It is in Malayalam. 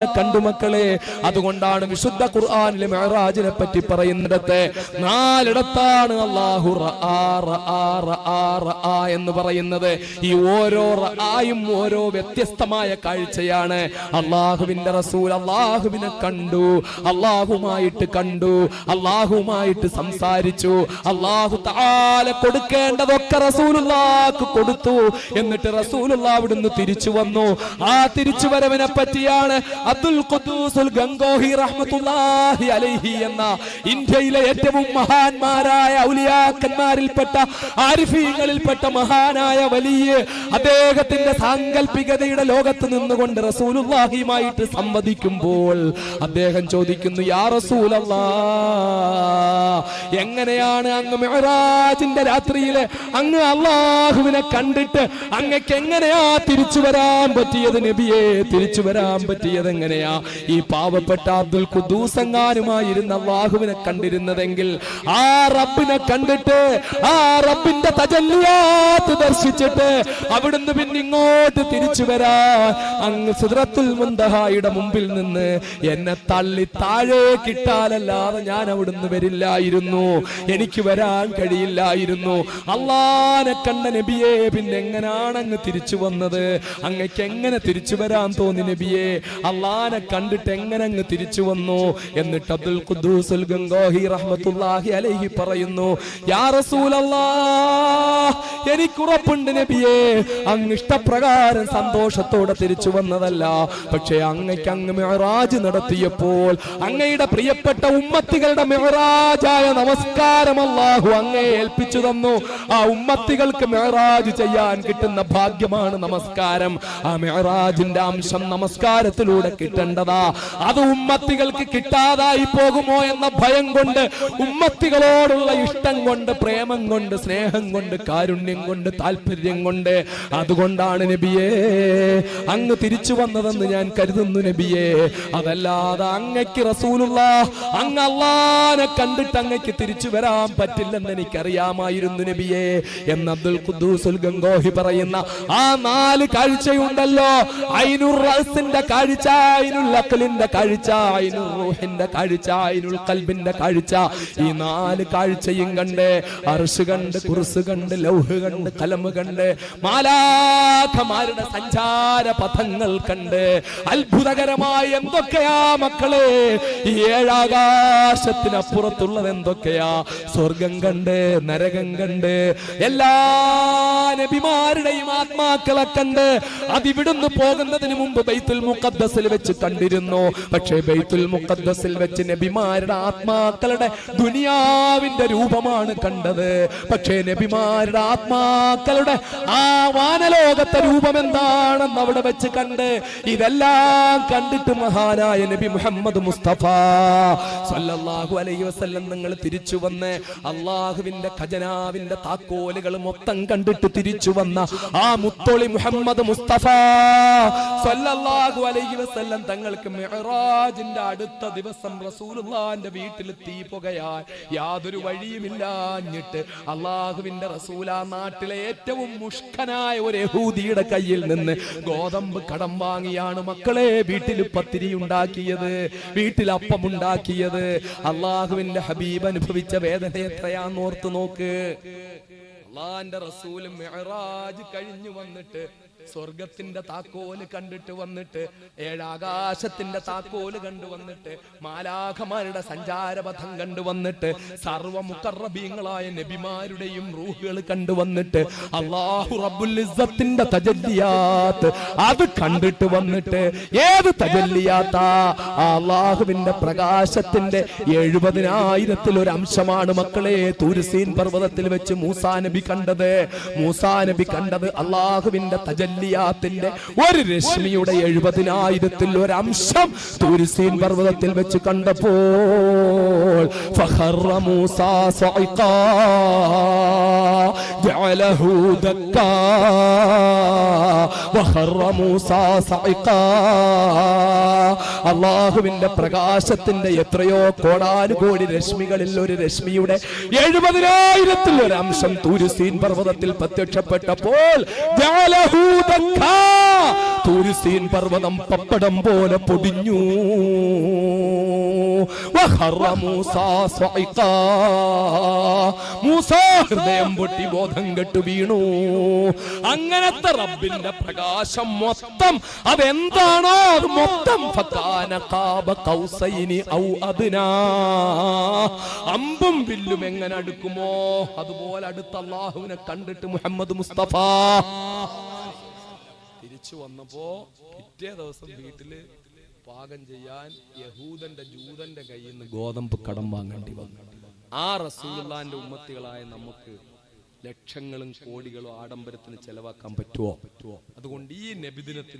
കണ്ടു മക്കളെ. അതുകൊണ്ടാണ് വിശുദ്ധ ഖുർആനിലെ മിഅ്റാജിനെ പറ്റി പറയുന്നിടത്ത് 4 ഇടത്താണ് അല്ലാഹു റആ എന്ന് പറയുന്നത്. ഈ ഓരോ റആയും ഓരോ വ്യത്യസ്തമായ കാഴ്ചയാണ്. അല്ലാഹുവിന്റെ റസൂൽ അല്ലാഹുവിനെ കണ്ടു, അല്ലാഹുമായിട്ട് കണ്ടു, അല്ലാഹുമായിട്ട് സംസാരിച്ചു. അല്ലാഹു തആല കൊടുക്കേണ്ടതൊക്കെ റസൂലുള്ളാഹിക്ക് കൊടുത്തു. എന്നിട്ട് റസൂലുള്ളാഹി അവിടുന്ന് തിരിച്ചു വന്നു. ആ തിരിച്ചു വരവിനെ പറ്റിയാണ് അബ്ദുൽ ഖുദ്ദൂസുൽ ഗംഗോഹി റഹ്മത്തുള്ളാഹി അലൈഹി എന്ന ഇന്ത്യയിലെ ഏറ്റവും മഹാന്മാരായ ഔലിയാക്കന്മാരിൽപ്പെട്ട ആരിഫീങ്ങളിൽപ്പെട്ട മഹാനായ വലിയ അദ്ദേഹത്തിന്റെ സാങ്കല്പികതയുടെ ലോകത്ത് നിന്നുകൊണ്ട് റസൂലുള്ളാഹിയുമായിട്ട് സംവദിക്കുമ്പോൾ അദ്ദേഹം ചോദിക്കുന്നു, യാ റസൂലല്ലാഹ്, എങ്ങനെയാണ് അങ്ങ് മിഅ്റാജിന്റെ രാത്രിയിലെ അങ്ങ് അല്ലാഹുവിനെ കണ്ടിട്ട് അങ്ങക്ക് എങ്ങനെയാ തിരിച്ചു വരാൻ പറ്റിയത് നബിയെ? തിരിച്ചു വരാൻ പറ്റിയത് എങ്ങനെയാ? ഈ പാവപ്പെട്ട അബ്ദുൽ ഖുദ്ദൂസ് എങ്ങാനുമായിരുന്ന അല്ലാഹുവിനെ കണ്ടിരുന്നതെങ്കിൽ ആ റബ്ബിനെ കണ്ടിട്ട് ആ റബ്ബിന്റെ തജല്ലിയാത്ത് ദർശിച്ചിട്ട് അവിടുന്ന് പിന്നെ ഇങ്ങോട്ട് തിരിച്ചു വരാൻ അങ്ങ് സിദ്റത്തുൽ മുൻതഹായുടെ മുമ്പിൽ നിന്ന് എന്നെ തള്ളി താഴെ കിട്ടാലല്ലാതെ ഞാൻ അവിടുന്ന് വരില്ലായിരുന്നു, എനിക്ക് വരാൻ കഴിയില്ലായിരുന്നു. അല്ലാഹനെ കണ്ട നബിയെ പിന്നെ എങ്ങനെയാണ് അങ്ങ് തിരിച്ചു വന്നത്? അങ്ങക്ക് എങ്ങനെ തിരിച്ചു വരാൻ തോന്നി നബിയെ? അല്ലാഹനെ കണ്ടിട്ട് എങ്ങനെ അങ്ങ് തിരിച്ചു വന്നു? എന്നിട്ട് അബ്ദുൽ ഖുദ്ദൂസുൽ ഗംഗോഹി റഹ്മത്തുള്ളാഹി അലൈഹി പറയുന്നു, യാ റസൂലല്ലാഹ്, എനിക്ക് ഉറപ്പുണ്ട് നബിയെ, അങ്ങ് ഇഷ്ടപ്രകാരം സന്തോഷത്തോടെ തിരിച്ചു വന്നതല്ല. പക്ഷേ അങ്ങക്ക് അങ്ങ് മിഅ്റാജ് നടത്തിയപ്പോൾ അങ്ങയുടെ പ്രിയപ്പെട്ട ഉമ്മത്തികളുടെ മിഅ്റാജായ നമസ്കാരം അല്ലാഹു അങ്ങയെ ഏൽപ്പിച്ചു തന്നു. ആ ഉമ്മത്തികൾക്ക് മിഅ്റാജ് ചെയ്യാൻ കിട്ടുന്ന ഭാഗ്യമാണ് നമസ്കാരം. ആ മിഅ്റാജിന്റെ അംശം നമസ്കാരത്തിലൂടെ കിട്ടേണ്ടതാ. അത് ഉമ്മത്തികൾക്ക് കിട്ടാതായി പോകുമോ എന്ന ഭയം കൊണ്ട്, ഉമ്മത്തികളോടുള്ള ഇഷ്ടം കൊണ്ട്, പ്രേമം കൊണ്ട്, സ്നേഹം കൊണ്ട്, കാരുണ്യം കൊണ്ട്, താല്പര്യം കൊണ്ട്, അതുകൊണ്ടാണ് നബിയെ അങ്ങ് തിരിച്ചു വന്നതെന്ന് ഞാൻ കരുതുന്നു നബിയെ. അതല്ലാതെ അങ്ങക്ക് റസൂലുള്ളാഹ് അങ്ങ് അല്ലാഹനെ കണ്ടിട്ട് അങ്ങക്ക് തിരിച്ചു വരാൻ പറ്റില്ലെന്ന് എനിക്കറിയാമായിരുന്നു നബിയെ എന്ന് അബ്ദുൽ ഖുദ്ദൂസുൽ ഗംഗോഹി പറയുന്ന ആ 4 കാഴ്ചയുണ്ടല്ലോ. ഐനുർ റഅസിന്റെ കാഴ്ച, ഐനുൽ അഖ്ലിന്റെ കാഴ്ച, ഐനുർ റൂഹിന്റെ കാഴ്ച, ഐനുൽ ഖൽബിന്റെ കാഴ്ച. ഈ 4 കാഴ്ചയും കണ്ട് അർശ് കണ്ട്, കുർസ് കണ്ട്, ലൗഹ് കണ്ട്, കലം കണ്ട്, മാലാഖമാരുടെ സഞ്ചാര പഥങ്ങൾ കണ്ട്, അത്ഭുതകരമായ എന്തൊക്കെയാ മക്കളെ ഈ 7 ആകാശത്തിനപ്പുറത്തുള്ളത് എന്തൊക്കെയാ? സ്വർഗം കണ്ട്, നരകം കണ്ട്, എല്ലാ നബിമാരുടെയും ആത്മാക്കളെ കണ്ട്. അതിവിടുന്ന് പോകുന്നതിന് മുമ്പ് ബൈത്തുൽ മുഖദ്ദസിൽ വെച്ച് കണ്ടിരുന്നു. പക്ഷേ ബൈത്തുൽ മുഖദ്ദസിൽ വെച്ച് നബിമാരുടെ ആത്മാക്കളുടെ ദുനിയാവിന്റെ രൂപമാണ് കണ്ടത്. പക്ഷേ നബിമാരുടെ ആത്മാക്കളുടെ ആ വാനലോകത്തെ രൂപം എന്താണെന്ന് അവിടെ വെച്ച് കണ്ട്. ഇതെല്ലാം കണ്ടിട്ട് മഹാനായ നബി മുഹമ്മദ് മുസ്തഫ സല്ലല്ലാഹു അലൈഹി വസല്ലം നിങ്ങൾ തിരിച്ചു വന്ന് അല്ലാഹുവിന്റെ ഖജനാവിന്റെ താക്കോലുകൾ മൊത്തം കണ്ടിട്ട് തിരിച്ചു വന്ന ആ മുത്തൊളി മുഹമ്മദ് മുസ്തഫ സല്ലല്ലാഹു അലൈഹി വസല്ലം തങ്ങൾക്ക് മിഅ്റാജിന്റെ അടുത്ത ദിവസം റസൂലുള്ളാഹിന്റെ വീട്ടിൽ തീ പുകയാൻ യാതൊരു വഴിയുമില്ലാഞ്ഞിട്ട് അല്ലാഹുവിന്റെ റസൂൽ ആ നാട്ടിലെ ഏറ്റവും മുഷ്കനായ ഒരു യഹൂദിയുടെ കയ്യിൽ നിന്ന് ഗോതമ്പ് കടം വാങ്ങിയാണ് മക്കളെ വീട്ടിൽ പത്തിരി ഉണ്ടാക്കിയത്, വീട്ടിൽ അപ്പം ഉണ്ടാക്കിയത്. അല്ലാഹുവിന്റെ ഹബീബ് അനുഭവിച്ച വേദന എത്രയാന്ന് ഓർത്തു നോക്ക്. അല്ലാഹുവിന്റെ റസൂൽ മിഅ്റാജ് കഴിഞ്ഞു വന്നിട്ട് സ്വർഗത്തിന്റെ താക്കോല് കണ്ടിട്ട് വന്നിട്ട്, 7 ആകാശത്തിന്റെ താക്കോല് കണ്ടുവന്നിട്ട്, മാലാഖമാരുടെ സഞ്ചാരപഥം കണ്ടുവന്നിട്ട്, സർവ്വ മുഖറബീങ്ങളായ നബിമാരുടെയും റൂഹുകൾ കണ്ടുവന്നിട്ട്, അല്ലാഹു റബ്ബുൽ ഇസ്സത്തിന്റെ തജല്ലിയാത്ത് അത് കണ്ടിട്ട് വന്നിട്ട്, ഏത് തജല്ലിയാത്താ? അല്ലാഹുവിന്റെ പ്രകാശത്തിന്റെ 70,000 ഒരു അംശമാണ് മക്കളെ തൂർസീൻ പർവ്വതത്തിൽ വെച്ച് മൂസാ നബി കണ്ടത്. മൂസാ നബി കണ്ടത് അല്ലാഹുവിന്റെ തജല്ലിയാത്തിന്റെ ഒരു രശ്മിയുടെ 70,000 ഒരു അംശം തൂർസീൻ പർവ്വതത്തിൽ വെച്ച് കണ്ടപ്പോൾ ഫഖറ മൂസാ സഇഖാ ജഅലഹു ദക്കാ വഖറ മൂസാ സഇഖാ. അല്ലാഹുവിന്റെ പ്രകാശത്തിന്റെ എത്രയോ കോടാനുകോടി രശ്മികളിൽ ഒരു രശ്മിയുടെ 70,000 ഒരു അംശം തൂർസീൻ പർവ്വതത്തിൽ പ്രത്യക്ഷപ്പെട്ടപ്പോൾ ജഅലഹു ദക്കാ തൂരിസീൻ പർവ്വതം പപ്പടം പോലെ പൊടിഞ്ഞു. മൂസ ഹൃദയം പൊട്ടി ബോധം കെട്ടു വീണു. അങ്ങനത്തെ റബ്ബിന്റെ പ്രകാശം മൊത്തം അതെന്താണോ അത് മൊത്തം അമ്പും വില്ലും എങ്ങനെ അടുക്കുമോ അതുപോലെ അടുത്ത അല്ലാഹുവിനെ കണ്ടിട്ട് മുഹമ്മദ് മുസ്തഫ തിരിച്ചു വന്നപ്പോ പിറ്റേ ദിവസം വീട്ടില് പാകം ചെയ്യാൻ യഹൂദന്റെ ജൂതന്റെ കയ്യിൽ നിന്ന് ഗോതമ്പ് കടം വാങ്ങേണ്ടി വന്നു. ആ റസൂലുള്ളാഹിന്റെ ഉമ്മത്തികളായ നമുക്ക് ലക്ഷങ്ങളും കോടികളും ആഡംബരത്തിന് ചെലവാക്കാൻ പറ്റുമോ? അതുകൊണ്ട് ഈ നബിദിനത്തിൽ